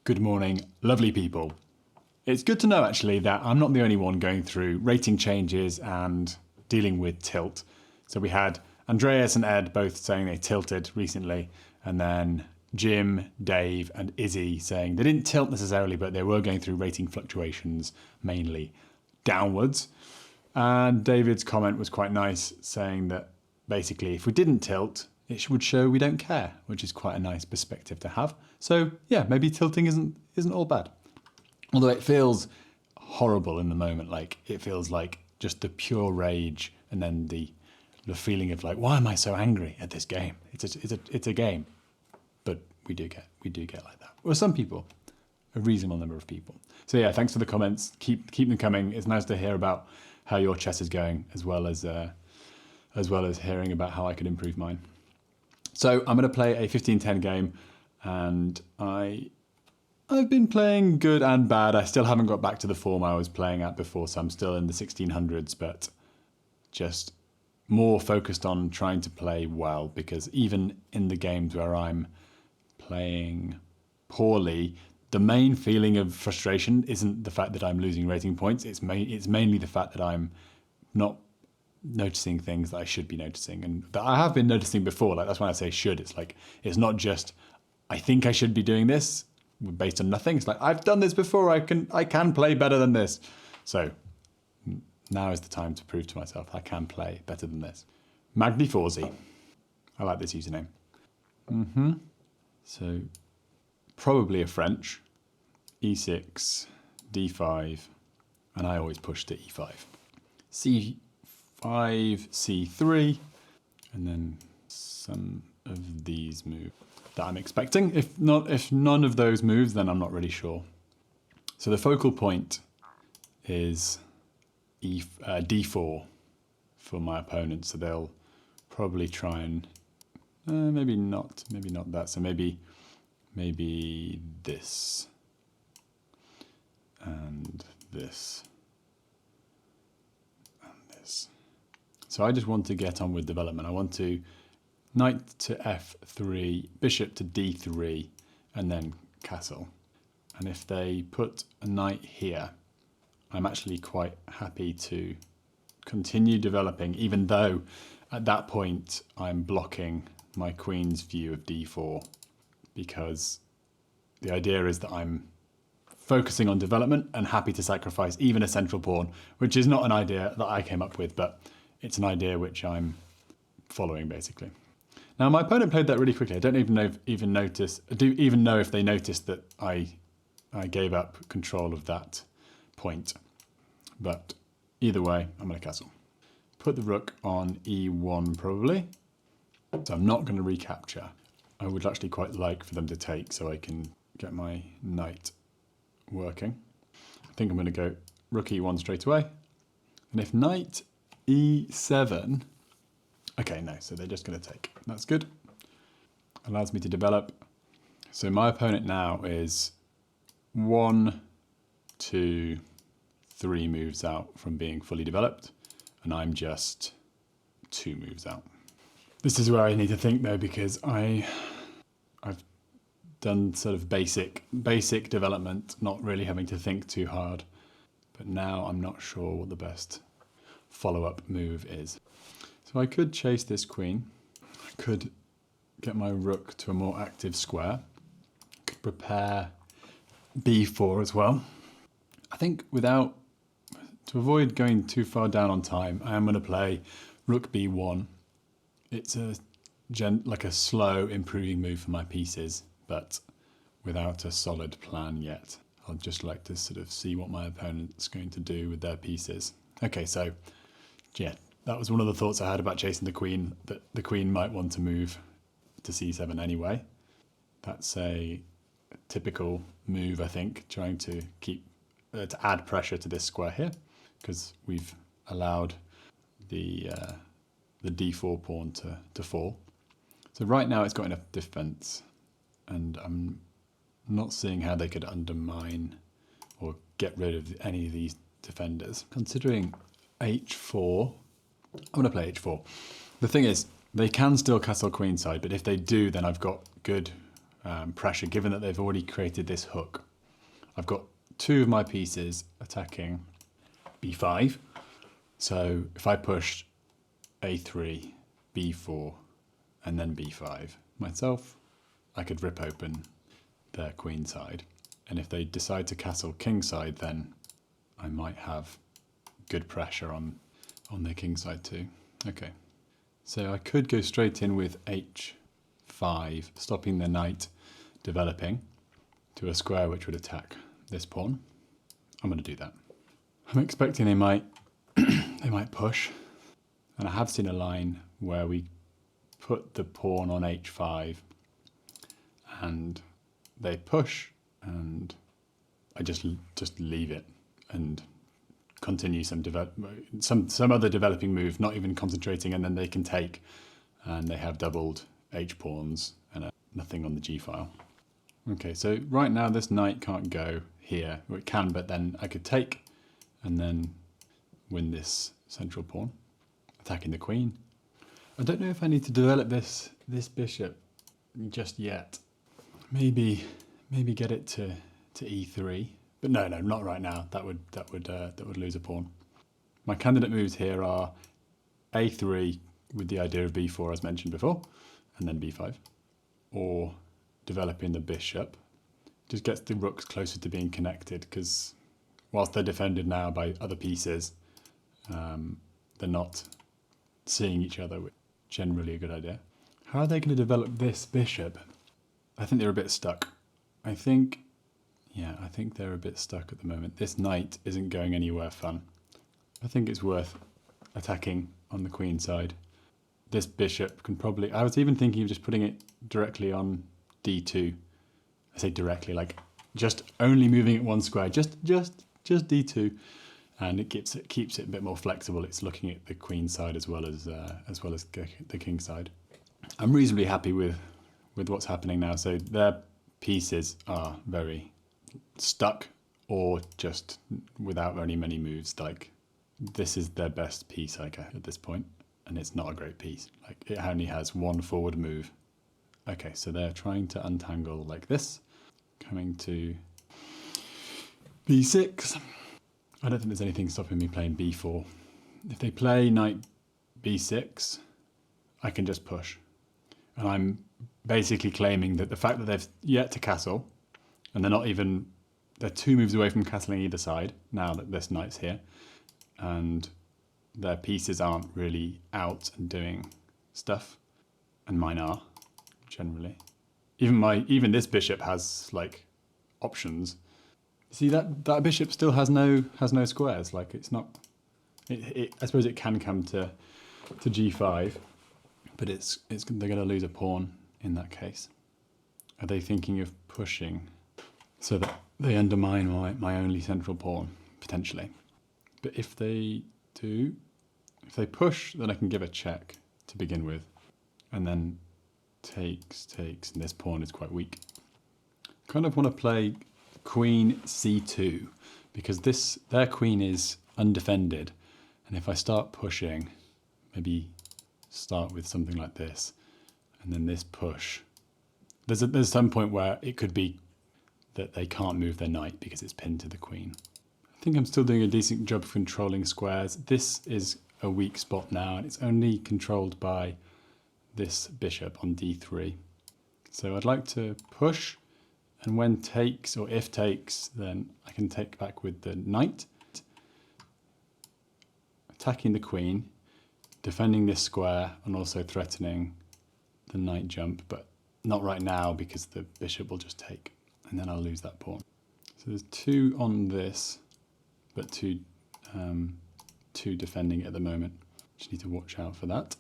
Good morning, lovely people. It's good to know actually that I'm not the only one going through rating changes and dealing with tilt. So we had Andreas and Ed both saying they tilted recently, and then Jim, Dave, and Izzy saying they didn't tilt necessarily, but they were going through rating fluctuations, mainly downwards. And David's comment was quite nice, saying that basically if we didn't tilt, it would show we don't care, which is quite a nice perspective to have. So yeah, maybe tilting isn't all bad. Although it feels horrible in the moment, like it feels like just the pure rage, and then the feeling of like, why am I so angry at this game? It's a game, but we do get like that. Well, some people, a reasonable number of people. So yeah, thanks for the comments. Keep them coming. It's nice to hear about how your chess is going, as well as hearing about how I could improve mine. So I'm going to play a 15-10 game, and I've been playing good and bad. I still haven't got back to the form I was playing at before, so I'm still in the 1600s, but just more focused on trying to play well, because even in the games where I'm playing poorly, the main feeling of frustration isn't the fact that I'm losing rating points. It's mainly the fact that I'm not noticing things that I should be noticing, and that I have been noticing before. Like, that's when I say should. It's like, it's not just I think I should be doing this based on nothing. It's like, I've done this before. I can play better than this. So now is the time to prove to myself I can play better than this. Magni Forzi. I like this username. So probably a French. E6, D5, and I always push to E5. C5, C3, and then some of these moves that I'm expecting. If none of those moves, then I'm not really sure. So the focal point is D4 for my opponent, so they'll probably try and maybe not that. So maybe this and this and this. So I just want to get on with development. I want to knight to F3, bishop to D3, and then castle. And if they put a knight here, I'm actually quite happy to continue developing, even though at that point I'm blocking my queen's view of D4, because the idea is that I'm focusing on development and happy to sacrifice even a central pawn, which is not an idea that I came up with, but it's an idea which I'm following, basically. Now, my opponent played that really quickly. I don't even know if they noticed that I gave up control of that point. But either way, I'm going to castle. Put the rook on E1 probably. So I'm not going to recapture. I would actually quite like for them to take so I can get my knight working. I think I'm going to go rook E1 straight away. And if knight E7... Okay, no, so they're just going to take. That's good. Allows me to develop. So my opponent now is 1, 2, 3 moves out from being fully developed, and I'm just 2 moves out. This is where I need to think though, because I've done sort of basic development, not really having to think too hard. But now I'm not sure what the best follow-up move is. So I could chase this queen. I could get my rook to a more active square. I could prepare B4 as well. I think to avoid going too far down on time, I am going to play rook B1. It's like a slow improving move for my pieces, but without a solid plan yet. I'd just like to sort of see what my opponent's going to do with their pieces. Okay, so yeah, that was one of the thoughts I had about chasing the queen, that the queen might want to move to C7 anyway. That's a typical move, I think, trying to to add pressure to this square here, because we've allowed the D4 pawn to fall. So right now it's got enough defense, and I'm not seeing how they could undermine or get rid of any of these defenders. Considering H4, I'm going to play H4. The thing is, they can still castle queenside, but if they do, then I've got good pressure, given that they've already created this hook. I've got two of my pieces attacking b5. So if I push a3, b4, and then b5 myself, I could rip open their queen side. And if they decide to castle king side, then I might have good pressure on their king side too. Okay, so I could go straight in with h5, stopping the knight developing to a square which would attack this pawn. I'm going to do that. I'm expecting they might they might push, and I have seen a line where we put the pawn on h5 and they push, and I just leave it and continue some other developing move, not even concentrating, and then they can take, and they have doubled h pawns and nothing on the g file. Okay, so right now this knight can't go here, or it can, but then I could take and then win this central pawn, attacking the queen. I don't know if I need to develop this bishop just yet. Maybe get it to e3, but no, not right now. That would lose a pawn. My candidate moves here are a3 with the idea of b4 as mentioned before, and then b5, or developing the bishop. Just gets the rooks closer to being connected, because whilst they're defended now by other pieces, they're not seeing each other, which is generally a good idea. How are they going to develop this bishop? I think they're a bit stuck. I think they're a bit stuck at the moment. This knight isn't going anywhere fun. I think it's worth attacking on the queen side. This bishop can probably... I was even thinking of just putting it directly on d2. I say directly, like just only moving it one square, just d2, and it keeps it a bit more flexible. It's looking at the queen side as well as the king side. I'm reasonably happy with what's happening now. So their pieces are very stuck, or just without very many moves. Like this is their best piece, I guess, at this point, and it's not a great piece. Like it only has one forward move. Okay, so they're trying to untangle like this, coming to b6. I don't think there's anything stopping me playing b4. If they play knight b6, I can just push. And I'm basically claiming that the fact that they've yet to castle, and they're 2 moves away from castling either side, now that this knight's here, and their pieces aren't really out and doing stuff, and mine are, generally. Even this bishop has like options. See that bishop still has no squares. Like it's not. I suppose it can come to g5, but they're going to lose a pawn in that case. Are they thinking of pushing so that they undermine my only central pawn potentially? But if they push, then I can give a check to begin with, and then takes, and this pawn is quite weak. Kind of want to play queen c2, because their queen is undefended, and if I start pushing, maybe start with something like this, and then this push, there's some point where it could be that they can't move their knight because it's pinned to the queen. I think I'm still doing a decent job of controlling squares. This is a weak spot now, and it's only controlled by this bishop on d3. So I'd like to push, and when takes, or if takes, then I can take back with the knight, attacking the queen, defending this square, and also threatening the knight jump, but not right now because the bishop will just take, and then I'll lose that pawn. So there's 2 on this, but two defending it at the moment. Just need to watch out for that.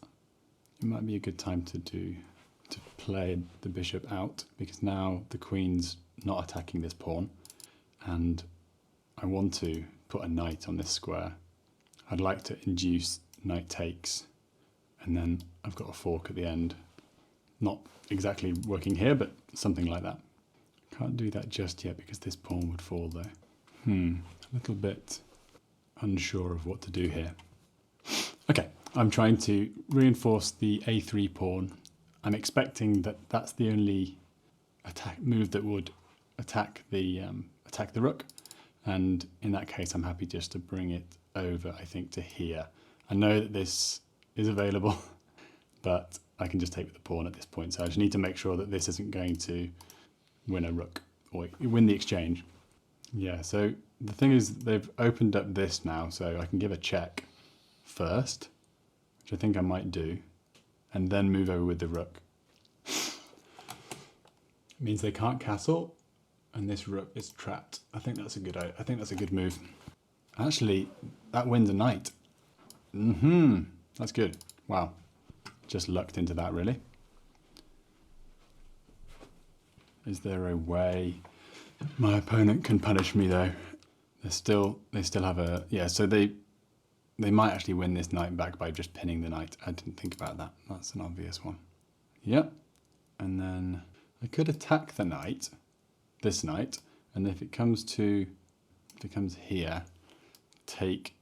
It might be a good time to play the bishop out, because now the queen's not attacking this pawn, and I want to put a knight on this square. I'd like to induce knight takes, and then I've got a fork at the end. Not exactly working here, but something like that. Can't do that just yet because this pawn would fall though. A little bit unsure of what to do here. Okay, I'm trying to reinforce the a3 pawn. I'm expecting that that's the only move that would attack the rook, and in that case, I'm happy just to bring it over. I think to here. I know that this is available, but I can just take with the pawn at this point. So I just need to make sure that this isn't going to win a rook or win the exchange. Yeah. So the thing is, they've opened up this now, so I can give a check first, which I think I might do, and then move over with the rook. It means they can't castle, and this rook is trapped. I think that's a good move. Actually, that wins a knight. That's good. Wow. Just lucked into that, really. Is there a way my opponent can punish me though? They still have a, yeah, so they might actually win this knight back by just pinning the knight. I didn't think about that. That's an obvious one. Yep. And then I could attack the knight, this knight, and if it comes here, take,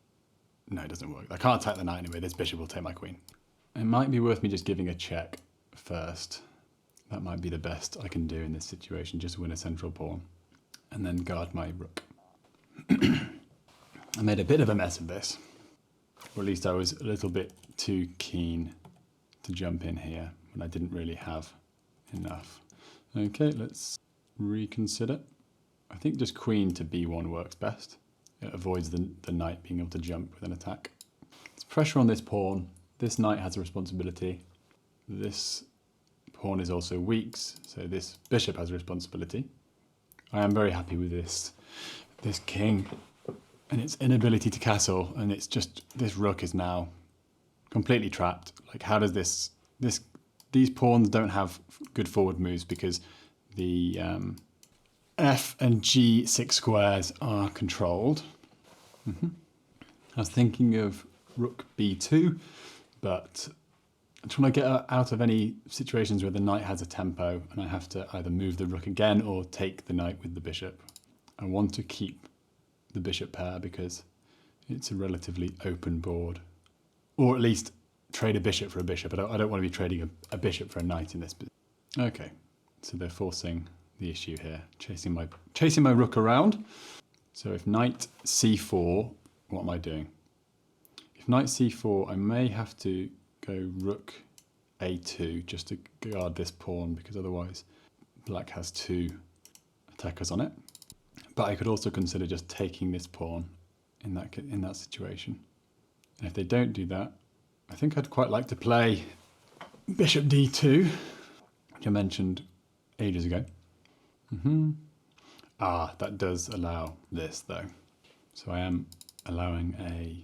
no, it doesn't work. I can't attack the knight anyway. This bishop will take my queen. It might be worth me just giving a check first. That might be the best I can do in this situation, just win a central pawn and then guard my rook. I made a bit of a mess of this, or at least I was a little bit too keen to jump in here when I didn't really have enough. Okay, let's reconsider. I think just queen to b1 works best. It avoids the knight being able to jump with an attack. There's pressure on this pawn. This knight has a responsibility. This pawn is also weak, so this bishop has a responsibility. I am very happy with this king and its inability to castle, and it's just, this rook is now completely trapped. Like, how does these pawns don't have good forward moves because the f and g6 squares are controlled. I was thinking of rook b2, but I'm trying to get out of any situations where the knight has a tempo and I have to either move the rook again or take the knight with the bishop. I want to keep the bishop pair because it's a relatively open board. Or at least trade a bishop for a bishop. I don't want to be trading a bishop for a knight in this position. Okay, so they're forcing the issue here, chasing my rook around. So if knight c4, what am I doing? If knight c4, I may have to go rook a2 just to guard this pawn, because otherwise black has two attackers on it. But I could also consider just taking this pawn in that situation. And if they don't do that, I think I'd quite like to play bishop d2, which I mentioned ages ago. That does allow this though. So I am allowing a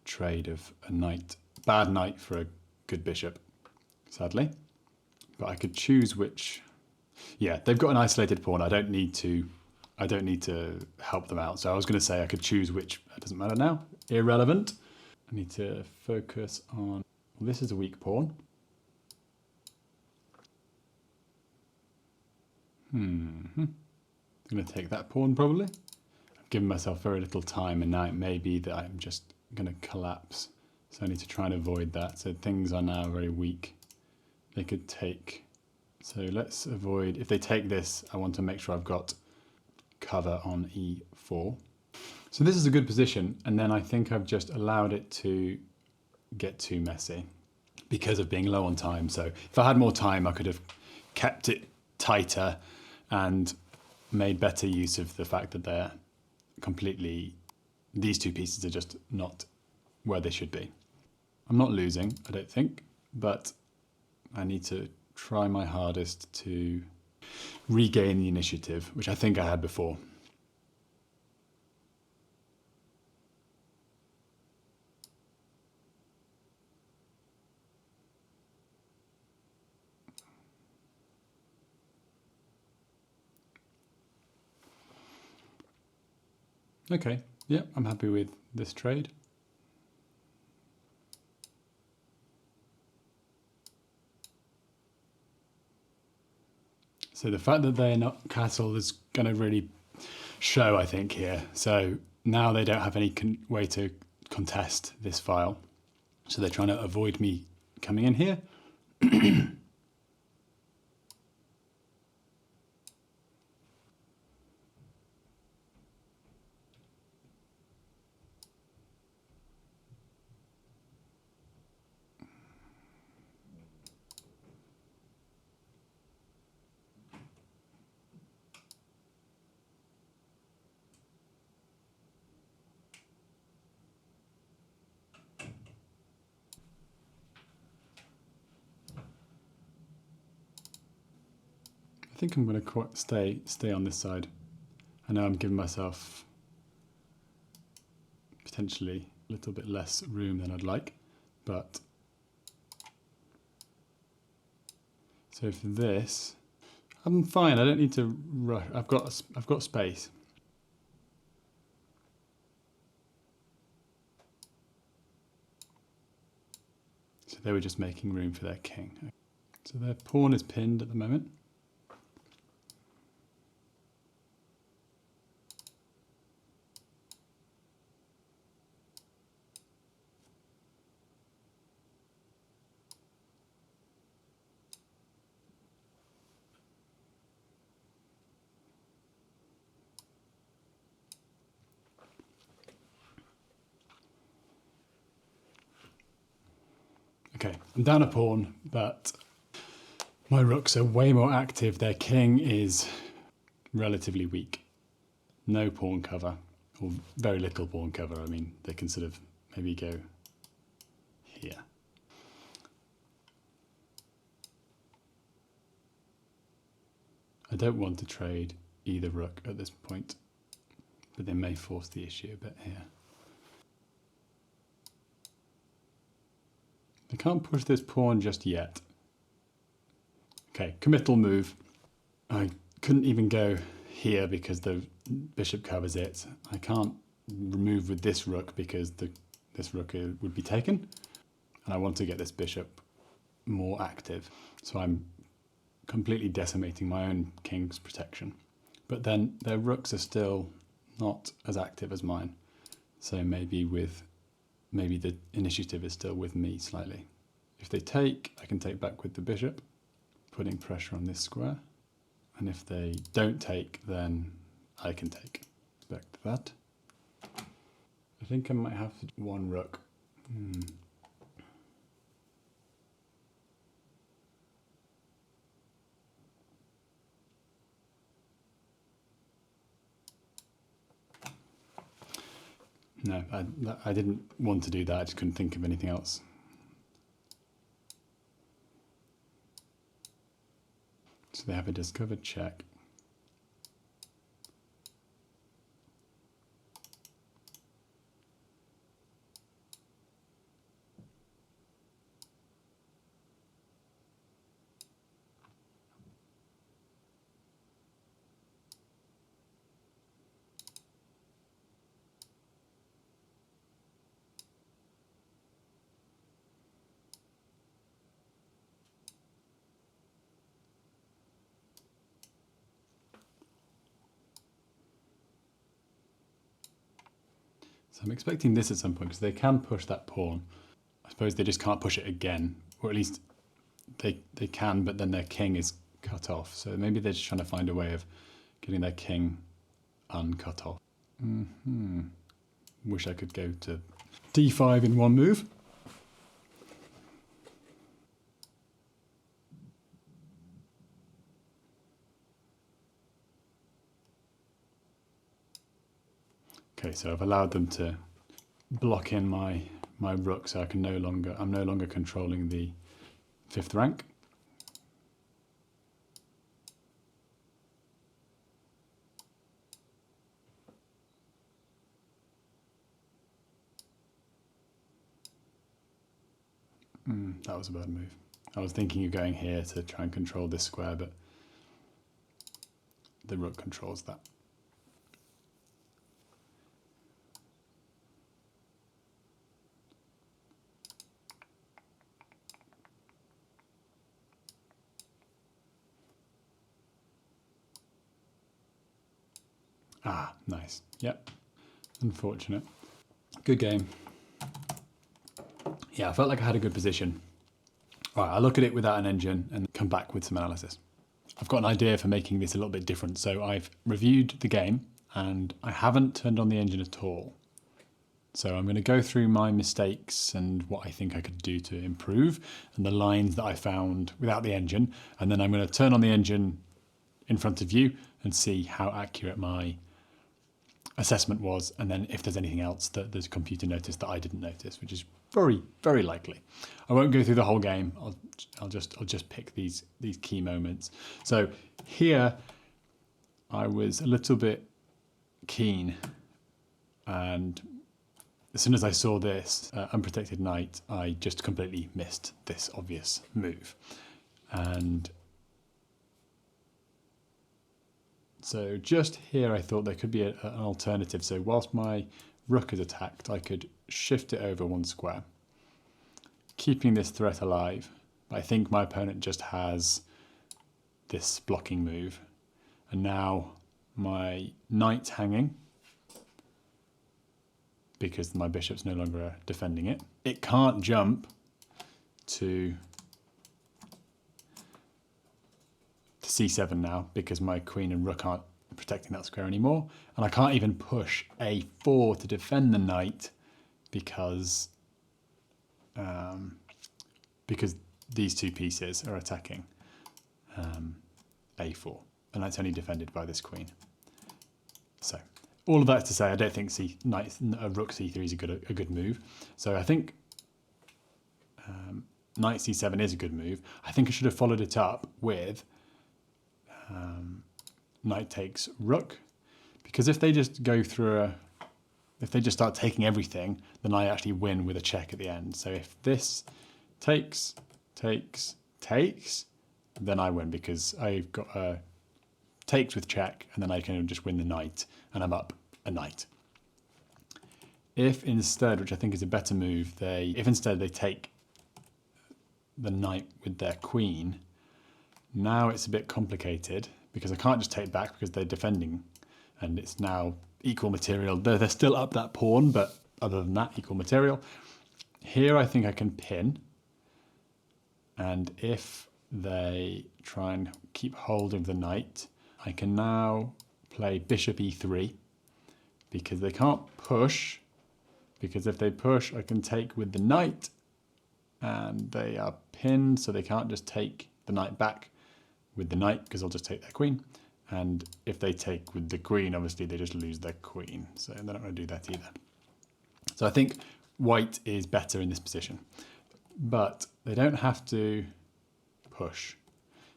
trade of a knight, bad knight for a good bishop, sadly. But I could choose which. Yeah, they've got an isolated pawn. I don't need to help them out. So I was going to say I could choose which. It doesn't matter now. Irrelevant. I need to focus on. Well, this is a weak pawn. I'm going to take that pawn probably. I've given myself very little time, and now it may be that I'm just going to collapse. So I need to try and avoid that. So things are now very weak. They could take. So let's avoid. If they take this, I want to make sure I've got cover on e4. So this is a good position, and then I think I've just allowed it to get too messy because of being low on time. So if I had more time, I could have kept it tighter and made better use of the fact that they're completely, these two pieces are just not where they should be. I'm not losing, I don't think, but I need to try my hardest to regain the initiative, which I think I had before. Okay, yeah, I'm happy with this trade. So the fact that they're not castle is going to really show, I think, here. So now they don't have any way to contest this file. So they're trying to avoid me coming in here. I think I'm going to stay on this side. I know I'm giving myself potentially a little bit less room than I'd like, but so for this, I'm fine. I don't need to rush. I've got space. So they were just making room for their king. So their pawn is pinned at the moment. Okay, I'm down a pawn, but my rooks are way more active. Their king is relatively weak. No pawn cover, or very little pawn cover. I mean, they can sort of maybe go here. I don't want to trade either rook at this point, but they may force the issue a bit here. They can't push this pawn just yet. Okay, committal move. I couldn't even go here because the bishop covers it. I can't remove with this rook because this rook would be taken. And I want to get this bishop more active. So I'm completely decimating my own king's protection. But then their rooks are still not as active as mine. So maybe the initiative is still with me slightly. If they take, I can take back with the bishop, putting pressure on this square. And if they don't take, then I can take. Back to that. I think I might have one rook. No, I didn't want to do that. I just couldn't think of anything else. So they have a discovered check. So I'm expecting this at some point because they can push that pawn. I suppose they just can't push it again, or at least they can, but then their king is cut off. So maybe they're just trying to find a way of getting their king uncut off. Wish I could go to d5 in one move. Okay, so I've allowed them to block in my rook, so I'm no longer controlling the 5th rank. That was a bad move. I was thinking of going here to try and control this square, but the rook controls that. Ah, nice. Yep. Unfortunate. Good game. Yeah, I felt like I had a good position. All right, I'll look at it without an engine and come back with some analysis. I've got an idea for making this a little bit different. So I've reviewed the game and I haven't turned on the engine at all. So I'm going to go through my mistakes and what I think I could do to improve and the lines that I found without the engine. And then I'm going to turn on the engine in front of you and see how accurate my assessment was, and then if there's anything else that the computer noticed that I didn't notice, which is very, very likely. I won't go through the whole game. I'll just pick these key moments. So here, I was a little bit keen, and as soon as I saw this unprotected knight, I just completely missed this obvious move. And so just here, I thought there could be an alternative. So whilst my rook is attacked, I could shift it over one square, keeping this threat alive. But I think my opponent just has this blocking move. And now my knight's hanging because my bishop's no longer defending it. It can't jump to c7 now because my queen and rook aren't protecting that square anymore. And I can't even push a4 to defend the knight because these two pieces are attacking a4. And that's only defended by this queen. So all of that is to say, I don't think rook c3 is a good move. So I think knight c7 is a good move. I think I should have followed it up with knight takes rook, because if they just go through if they just start taking everything, then I actually win with a check at the end. So if this takes, then I win because I've got a takes with check, and then I can just win the knight, and I'm up a knight. If instead, which I think is a better move, if instead they take the knight with their queen, now it's a bit complicated because I can't just take back because they're defending, and it's now equal material. They're still up that pawn, but other than that, equal material. Here I think I can pin, and if they try and keep hold of the knight, I can now play bishop e3 because they can't push, because if they push I can take with the knight, and they are pinned, so they can't just take the knight back with the knight because I'll just take their queen. And if they take with the queen, obviously they just lose their queen, so they're not going to do that either. So I think white is better in this position, but they don't have to push.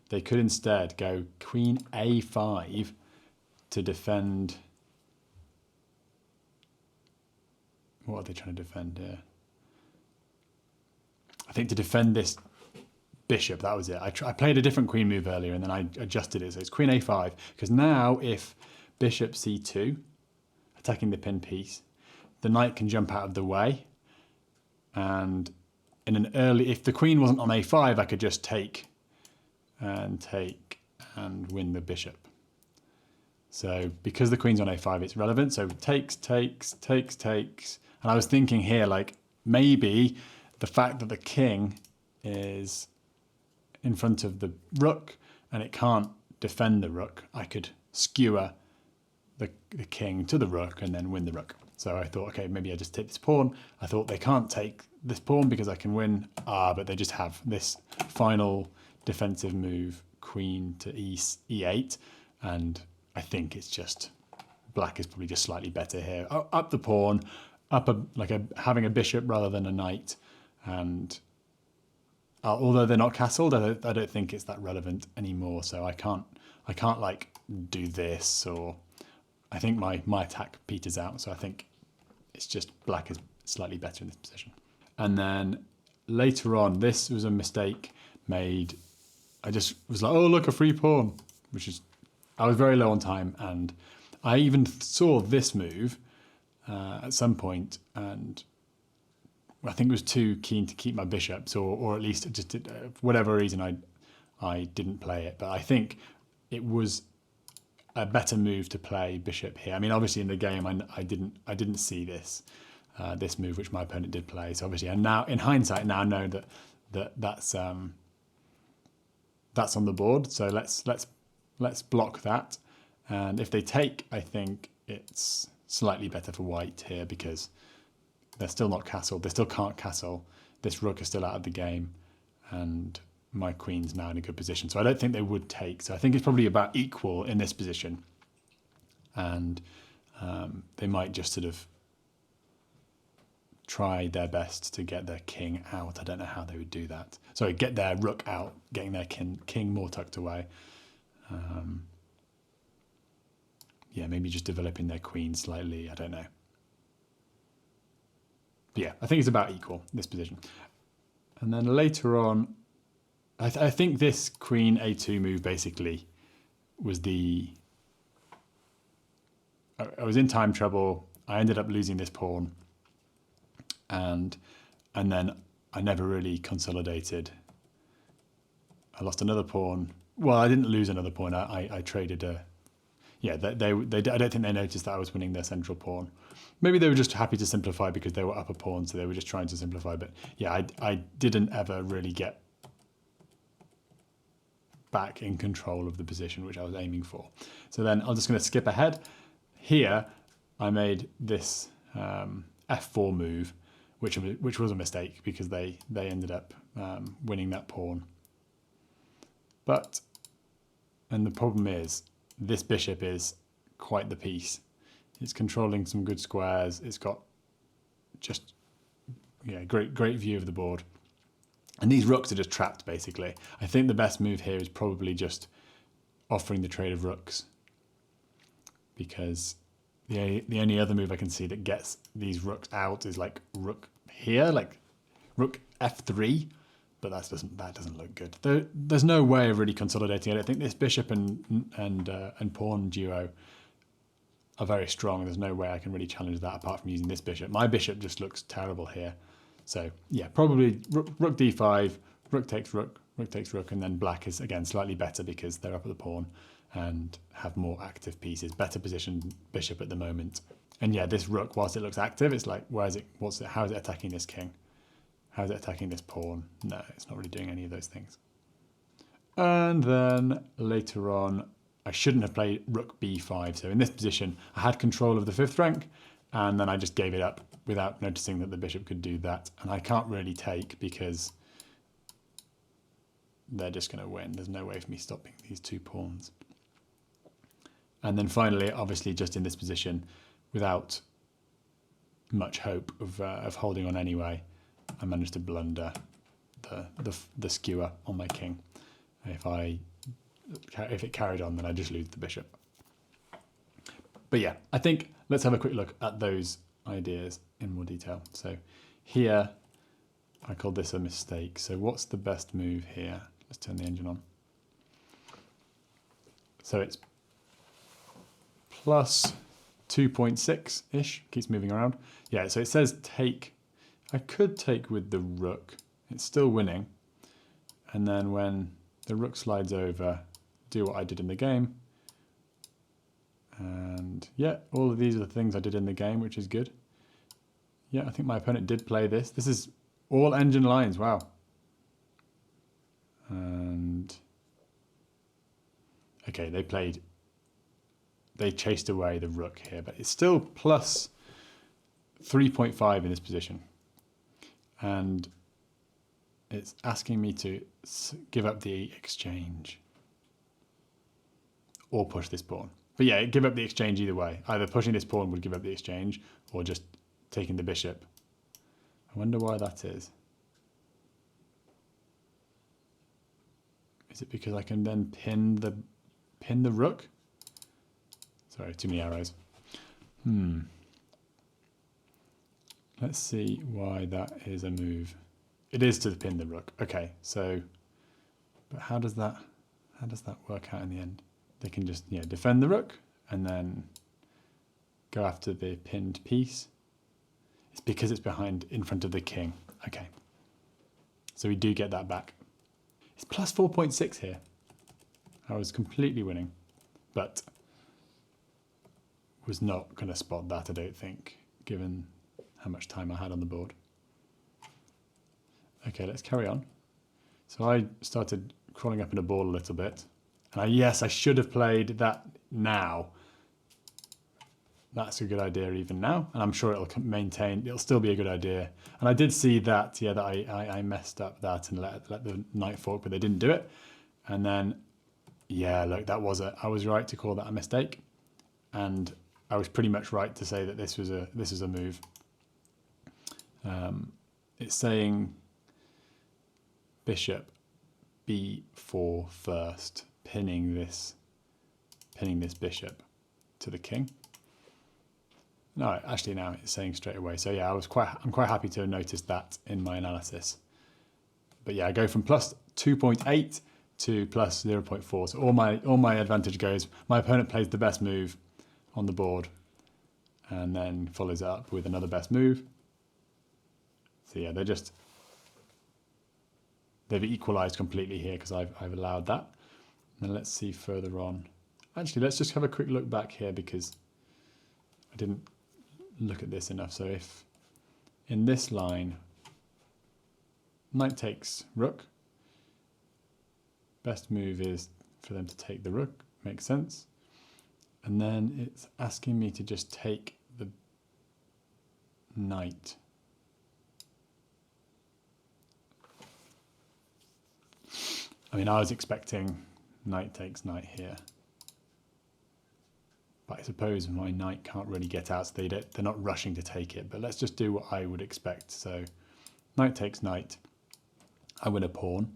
They could instead go queen a5 to defend. What are they trying to defend here? I think to defend this bishop, that was it. I played a different queen move earlier and then I adjusted it. So it's queen a5, because now if bishop c2, attacking the pin piece, the knight can jump out of the way. And if the queen wasn't on a5, I could just take and win the bishop. So because the queen's on a5, it's relevant. So takes. And I was thinking here, like, maybe the fact that the king is in front of the rook and it can't defend the rook, I could skewer the king to the rook and then win the rook. So I thought, okay, maybe I just take this pawn. I thought they can't take this pawn because I can win. But they just have this final defensive move, queen to e8. And I think it's just, black is probably just slightly better here. Up the pawn, having a bishop rather than a knight. And although they're not castled, I don't think it's that relevant anymore. So I can't like do this, or I think my attack peters out. So I think it's just black is slightly better in this position. And then later on, this was a mistake made. I just was like, oh, look, a free pawn, I was very low on time. And I even saw this move at some point, and I think it was too keen to keep my bishops, or at least just for whatever reason I didn't play it. But I think it was a better move to play bishop here. I mean, obviously in the game I didn't see this move which my opponent did play. So obviously, and now in hindsight now know that's on the board. So let's block that. And if they take, I think it's slightly better for white here because they're still not castled. They still can't castle. This rook is still out of the game, and my queen's now in a good position. So I don't think they would take. So I think it's probably about equal in this position. And They might just sort of try their best to get their king out. I don't know how they would do that. Sorry, get their rook out, getting their king more tucked away. Yeah, maybe just developing their queen slightly. I don't know. But yeah, I think it's about equal, this position. And then later on, I think this queen a2 move basically was the... I was in time trouble. I ended up losing this pawn. And then I never really consolidated. I lost another pawn. Well, I didn't lose another pawn. I traded a... Yeah, I don't think they noticed that I was winning their central pawn. Maybe they were just happy to simplify because they were up a pawn, so they were just trying to simplify. But yeah, I didn't ever really get back in control of the position which I was aiming for. So then I'm just going to skip ahead. Here, I made this f4 move, which was a mistake because they ended up winning that pawn. And the problem is, this bishop is quite the piece. It's controlling some good squares. It's got just, yeah, great view of the board. And these rooks are just trapped, basically. I think the best move here is probably just offering the trade of rooks, because the only other move I can see that gets these rooks out is like rook here, like rook f3, but that doesn't look good. There's no way of really consolidating it. I think this bishop and pawn duo are very strong. There's no way I can really challenge that apart from using this bishop. My bishop just looks terrible here. So yeah, probably rook d5, rook takes rook, rook takes rook, and then black is again slightly better because they're up at the pawn and have more active pieces, better positioned bishop at the moment. And yeah, this rook, whilst it looks active, it's like, how is it attacking this king? How is it attacking this pawn? No, it's not really doing any of those things. And then later on, I shouldn't have played rook b5. So in this position, I had control of the fifth rank, and then I just gave it up without noticing that the bishop could do that. And I can't really take because they're just going to win. There's no way for me stopping these two pawns. And then finally, obviously, just in this position, without much hope of holding on anyway, I managed to blunder the skewer on my king. If it carried on, then I just lose the bishop. But yeah, I think let's have a quick look at those ideas in more detail. So here, I called this a mistake. So what's the best move here? Let's turn the engine on. So it's plus 2.6-ish, keeps moving around. Yeah, so it says take. I could take with the rook. It's still winning. And then when the rook slides over, do what I did in the game. And yeah, all of these are the things I did in the game, which is good. Yeah, I think my opponent did play this. This is all engine lines, wow. And okay, they chased away the rook here, but it's still plus 3.5 in this position. And it's asking me to give up the exchange or push this pawn. But yeah, give up the exchange either way. Either pushing this pawn would give up the exchange or just taking the bishop. I wonder why that is. Is it because I can then pin the rook? Sorry, too many arrows. Let's see why that is a move. It is to pin the rook. Okay, so, but how does that work out in the end? They can just defend the rook and then go after the pinned piece. It's because it's in front of the king. Okay, so we do get that back. It's plus 4.6 here. I was completely winning, but was not going to spot that, I don't think, given how much time I had on the board. Okay, let's carry on. So I started crawling up in a ball a little bit. And yes, I should have played that now. That's a good idea even now. And I'm sure it'll still be a good idea. And I did see that, yeah, that I messed up that and let the knight fork, but they didn't do it. And then, yeah, look, I was right to call that a mistake. And I was pretty much right to say that this was a move. It's saying bishop b4 first, pinning this bishop to the king. No, actually now it's saying straight away. So yeah, I'm quite happy to have noticed that in my analysis. But yeah, I go from plus 2.8 to plus 0.4. So all my advantage goes. My opponent plays the best move on the board and then follows it up with another best move. So yeah, they've equalized completely here because I've allowed that. And then let's see further on. Actually, let's just have a quick look back here because I didn't look at this enough. So if in this line, knight takes rook, best move is for them to take the rook, makes sense. And then it's asking me to just take the knight. I mean, I was expecting knight takes knight here. But I suppose my knight can't really get out, so they're not rushing to take it. But let's just do what I would expect. So knight takes knight. I win a pawn.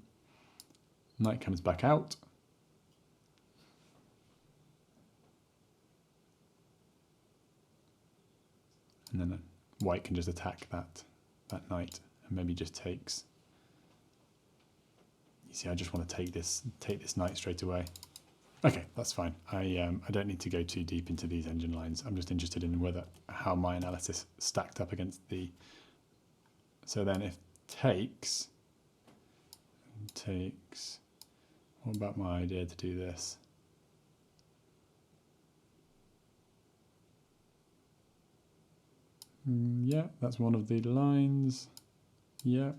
Knight comes back out. And then white can just attack that knight and maybe just takes. You see, I just want to take this knight straight away. Okay, that's fine. I don't need to go too deep into these engine lines. I'm just interested in how my analysis stacked up against the. So then, if takes. What about my idea to do this? Yeah, that's one of the lines. Yeah.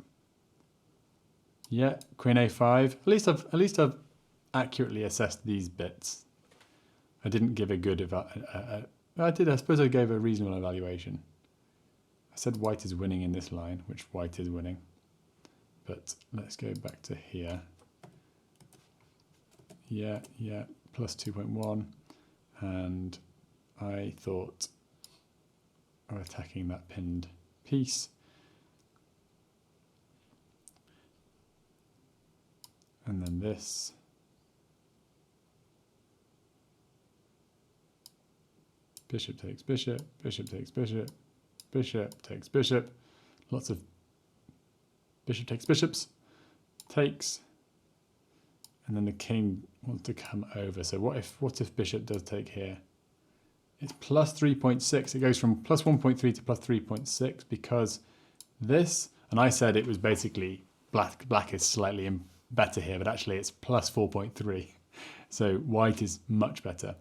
Yeah, Queen A5. At least I've accurately assessed these bits. I didn't give a good I did. I suppose I gave a reasonable evaluation. I said white is winning in this line, which white is winning. But let's go back to here. Yeah, plus 2.1. And I thought of attacking that pinned piece. And then this. Bishop takes bishop, bishop takes bishop, bishop takes bishop. Lots of bishop takes bishops, takes. And then the king wants to come over. So what if bishop does take here? It's plus 3.6. It goes from plus 1.3 to plus 3.6 because this, and I said it was basically black is slightly better here, but actually it's plus 4.3. So white is much better.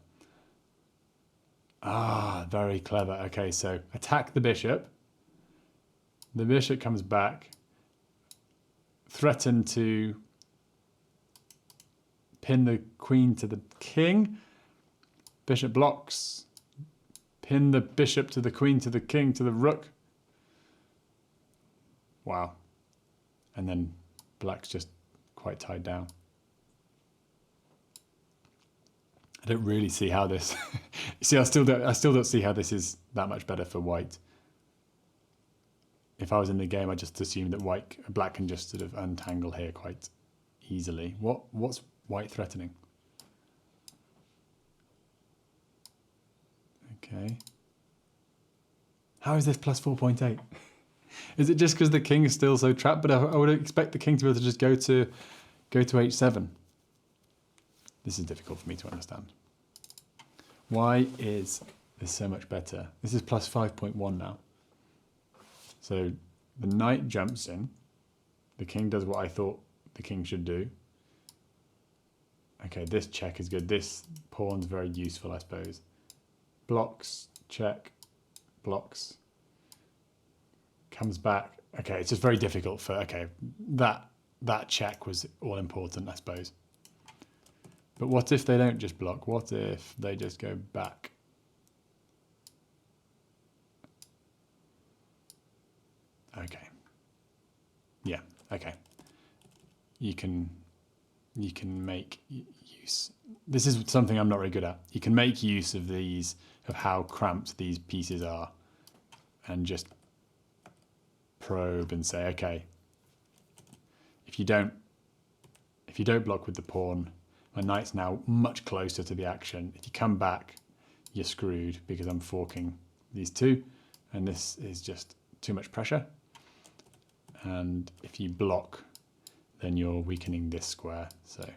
Ah, very clever. Okay, so attack the bishop. The bishop comes back. Threaten to pin the queen to the king. Bishop blocks. Pin the bishop to the queen, to the king, to the rook. Wow. And then black's just quite tied down. I don't really see how this. You see, I still don't see how this is that much better for white. If I was in the game, I just assumed that black can just sort of untangle here quite easily. What's white threatening? Okay. How is this plus 4.8? Is it just because the king is still so trapped? But I would expect the king to be able to just go to h7. This is difficult for me to understand. Why is this so much better? This is plus 5.1 now. So the knight jumps in. The king does what I thought the king should do. Okay, this check is good. This pawn's very useful, I suppose. Blocks, check, blocks. Comes back. Okay, it's just very difficult for, okay, that check was all important, I suppose. But what if they don't just block? What if they just go back? Okay. Yeah, okay. You can you can make use. This is something I'm not very good at. You can make use of these, of how cramped these pieces are, and just probe and say, okay, if you don't block with the pawn, my knight's now much closer to the action. If you come back, you're screwed because I'm forking these two, and this is just too much pressure. And if you block, then you're weakening this square. So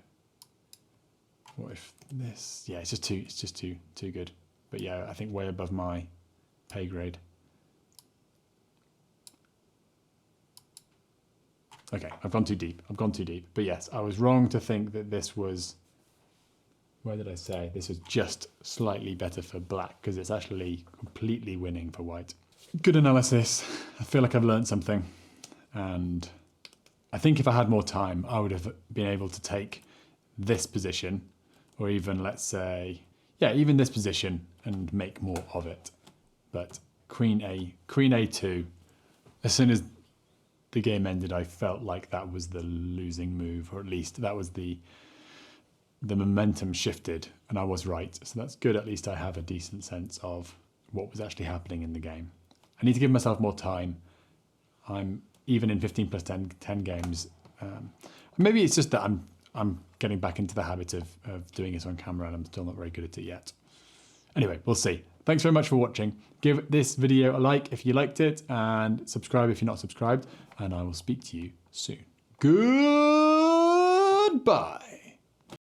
what if this? Yeah, it's just too good. But yeah, I think way above my pay grade. Okay, I've gone too deep. But yes, I was wrong to think that this was, where did I say? This was just slightly better for black, because it's actually completely winning for white. Good analysis. I feel like I've learned something. And I think if I had more time, I would have been able to take this position, or even, let's say, yeah, even this position, and make more of it. But queen a2, as soon as the game ended, I felt like that was the losing move, or at least that was the momentum shifted, and I was right. So that's good. At least I have a decent sense of what was actually happening in the game. I need to give myself more time. I'm even in 15 plus 10 games. Maybe it's just that I'm getting back into the habit of doing it on camera, and I'm still not very good at it yet. Anyway, we'll see. Thanks very much for watching. Give this video a like if you liked it, and subscribe if you're not subscribed, and I will speak to you soon. Goodbye.